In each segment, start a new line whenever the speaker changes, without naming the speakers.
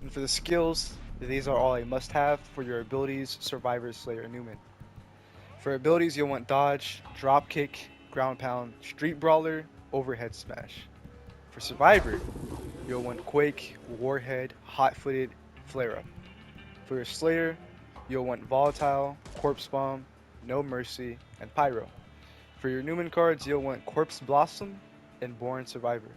And for the skills, these are all a must-have for your abilities, Survivor, Slayer, Newman. For abilities, you'll want Dodge, Drop Kick, Ground Pound, Street Brawler, Overhead Smash. For Survivor, you'll want Quake, Warhead, Hot-Footed, Flare Up. For your Slayer, you'll want Volatile, Corpse Bomb, No Mercy, and Pyro. For your Newman cards, you'll want Corpse Blossom and Born Survivor.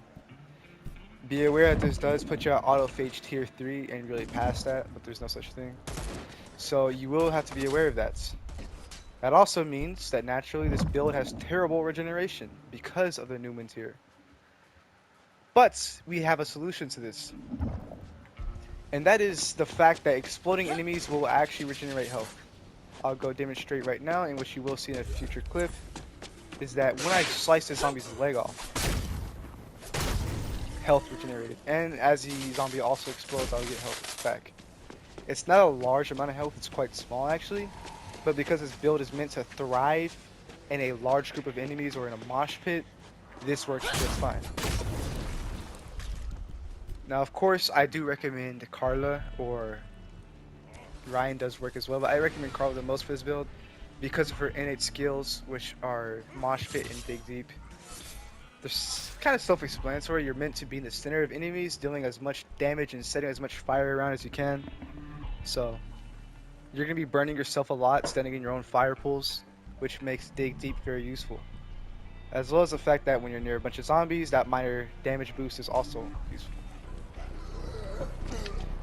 Be aware that this does put you at auto phage tier 3 and really past that, but there's no such thing. So you will have to be aware of that. That also means that naturally this build has terrible regeneration because of the Newman tier. But we have a solution to this. And that is the fact that exploding enemies will actually regenerate health. I'll go demonstrate right now, and what you will see in a future clip is that when I slice this zombie's leg off, health regenerated, and as the zombie also explodes, I'll get health back. It's not a large amount of health, it's quite small actually, but because this build is meant to thrive in a large group of enemies or in a mosh pit, this works just fine. Now of course I do recommend Carla, or Ryan does work as well, but I recommend Carla the most for this build because of her innate skills, which are mosh pit and dig deep. They're kind of self-explanatory. You're meant to be in the center of enemies, dealing as much damage and setting as much fire around as you can. So you're going to be burning yourself a lot, standing in your own fire pools, which makes dig deep very useful. As well as the fact that when you're near a bunch of zombies, that minor damage boost is also useful.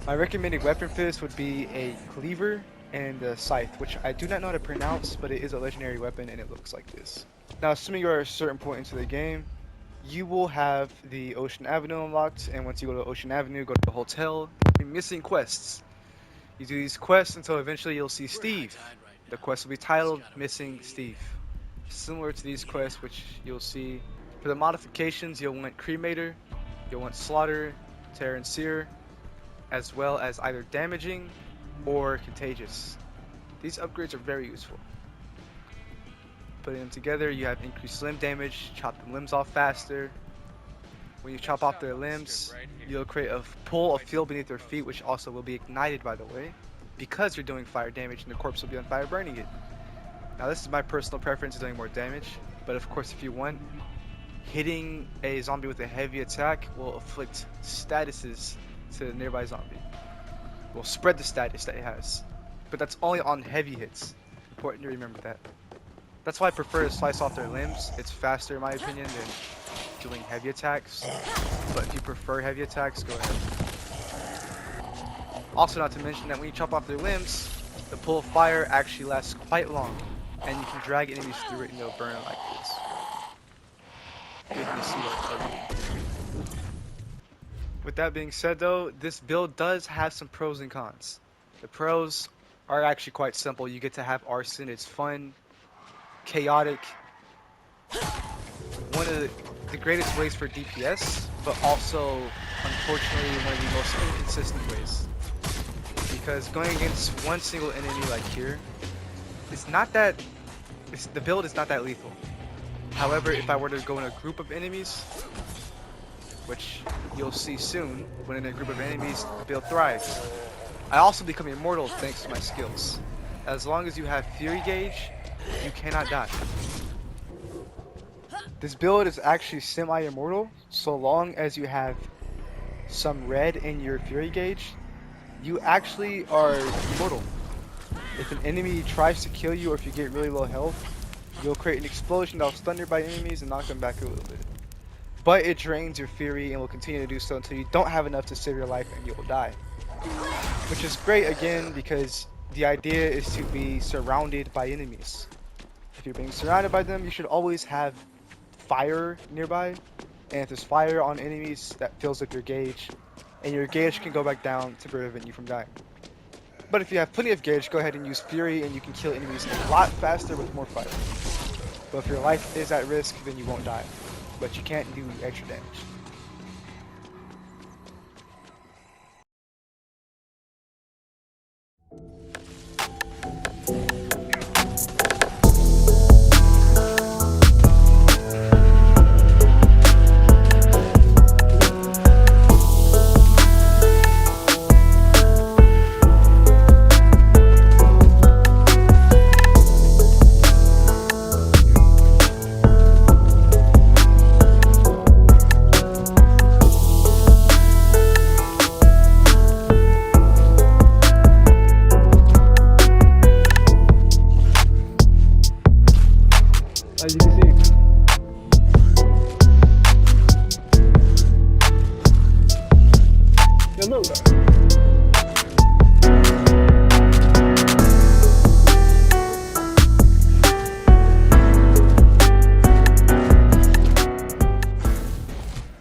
My recommended weapon for this would be a cleaver and a scythe, which I do not know how to pronounce, but it is a legendary weapon and it looks like this. Now assuming you're at a certain point into the game, you will have the Ocean Avenue unlocked, and once you go to Ocean Avenue, go to the hotel. You're missing quests. You do these quests until eventually you'll see Steve. The quest will be titled Missing Steve. Similar to these quests, which you'll see. For the modifications, you'll want Cremator, you'll want Slaughter, Tear and Sear, as well as either Damaging or Contagious. These upgrades are very useful. Putting them together, you have increased limb damage, chop the limbs off faster. When you chop off their limbs, you'll create a pool of fuel beneath their feet, which also will be ignited, by the way, because you're doing fire damage and the corpse will be on fire burning it. Now this is my personal preference, doing more damage, but of course if you want, hitting a zombie with a heavy attack will afflict statuses to the nearby zombie. Will spread the status that it has, but that's only on heavy hits. Important to remember that. That's why I prefer to slice off their limbs. It's faster in my opinion than doing heavy attacks. But if you prefer heavy attacks, go ahead. Also not to mention that when you chop off their limbs, the pool of fire actually lasts quite long. And you can drag enemies through it and they'll burn like this. You can see that. With that being said though, this build does have some pros and cons. The pros are actually quite simple. You get to have arson, it's fun, chaotic, one of the greatest ways for DPS, but also unfortunately one of the most inconsistent ways. Because going against one single enemy like here, the build is not that lethal. However, if I were to go in a group of enemies, which you'll see soon, when in a group of enemies, the build thrives. I also become immortal thanks to my skills. As long as you have Fury Gauge, you cannot die. This build is actually semi-immortal, so long as you have some red in your Fury Gauge, you actually are immortal. If an enemy tries to kill you or if you get really low health, you'll create an explosion that'll stun nearby enemies and knock them back a little bit. But it drains your fury and will continue to do so until you don't have enough to save your life and you will die. Which is great again because the idea is to be surrounded by enemies. If you're being surrounded by them, you should always have fire nearby. And if there's fire on enemies, that fills up your gauge. And your gauge can go back down to prevent you from dying. But if you have plenty of gauge, go ahead and use Fury and you can kill enemies a lot faster with more fire. But if your life is at risk, then you won't die. But you can't do extra damage. As you can see. Hello.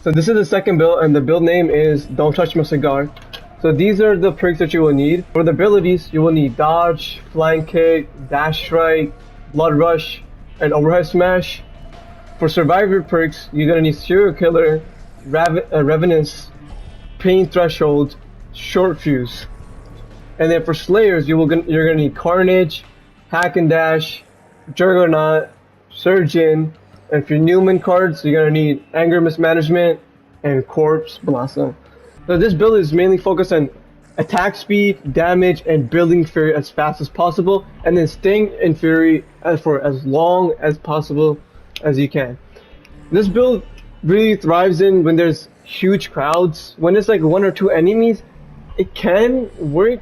So this is the second build, and the build name is Don't Touch My Cigar. So these are the perks that you will need. For the abilities, you will need Dodge, Flying Kick, Dash Strike, Blood Rush, and Overhead Smash. For survivor perks, you're gonna need Serial Killer, Revenance, Pain Threshold, Short Fuse. And then for Slayers, you're gonna need Carnage, Hack and Dash, Juggernaut, Surgeon, and for Newman cards, you're gonna need Anger Mismanagement and Corpse Blossom. So this build is mainly focused on attack speed, damage, and building Fury as fast as possible, and then staying in Fury for as long as possible as you can. This build really thrives when there's huge crowds. When it's like 1 or 2 enemies, it can work,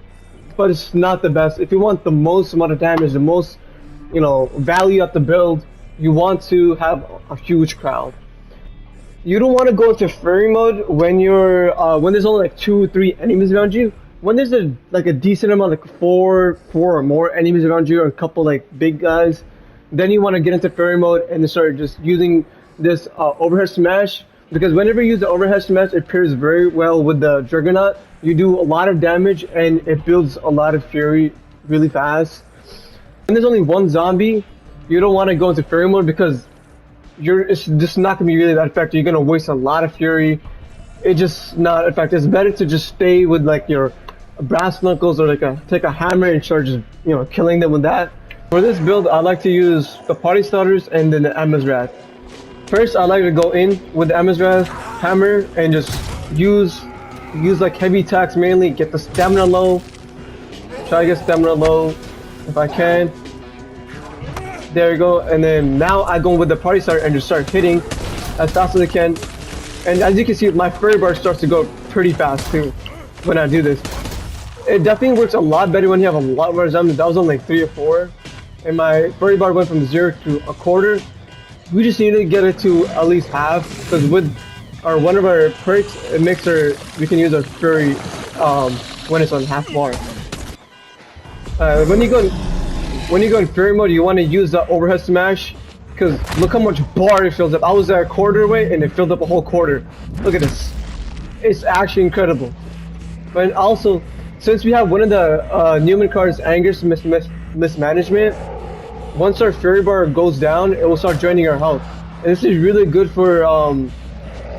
but it's not the best. If you want the most amount of damage, the most, value at the build, you want to have a huge crowd. You don't want to go into Fury mode when when there's only like 2 or 3 enemies around you. When there's a decent amount, like four or more enemies around you, or a couple like big guys, then you want to get into Fury mode and start just using this overhead smash. Because whenever you use the overhead smash, it pairs very well with the Juggernaut. You do a lot of damage and it builds a lot of Fury really fast. When there's only 1 zombie, you don't want to go into Fury mode because it's just not gonna be really that effective. You're gonna waste a lot of Fury. It's just not effective. It's better to just stay with like your brass knuckles or take a hammer and start just killing them with that. For this build, I like to use the party starters and then the Amazrath. First, I like to go in with the Amazrath hammer and just use like heavy attacks mainly. Get the stamina low. Try to get stamina low if I can. There you go. And then now I go with the party starter and just start hitting as fast as I can. And as you can see, my Fury bar starts to go pretty fast too when I do this. It definitely works a lot better when you have a lot more zombies. That was only like 3 or 4. And my Fury bar went from 0 to a quarter. We just need to get it to at least half, because with one of our perks, we can use our Fury when it's on half bar. When you go in Fury mode, you want to use the overhead smash, because look how much bar it fills up. I was at a quarter away and it filled up a whole quarter. Look at this. It's actually incredible. But also, since we have one of the Newman cards, Anger Mismanagement, once our Fury bar goes down, it will start draining our health. And this is really good for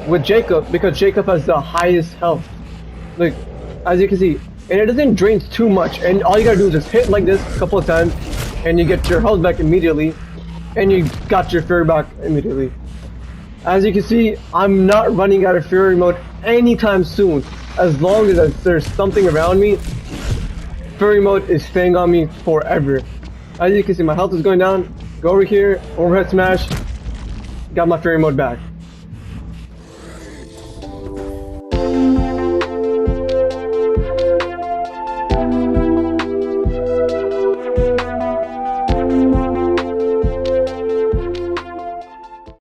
with Jacob, because Jacob has the highest health. Like, as you can see, and it doesn't drain too much, and all you gotta do is just hit like this a couple of times and you get your health back immediately, and you got your Fury back immediately. As you can see, I'm not running out of Fury mode anytime soon. As long as there's something around me, Fury mode is staying on me forever. As you can see, my health is going down. Go over here, overhead smash, got my Fury mode back.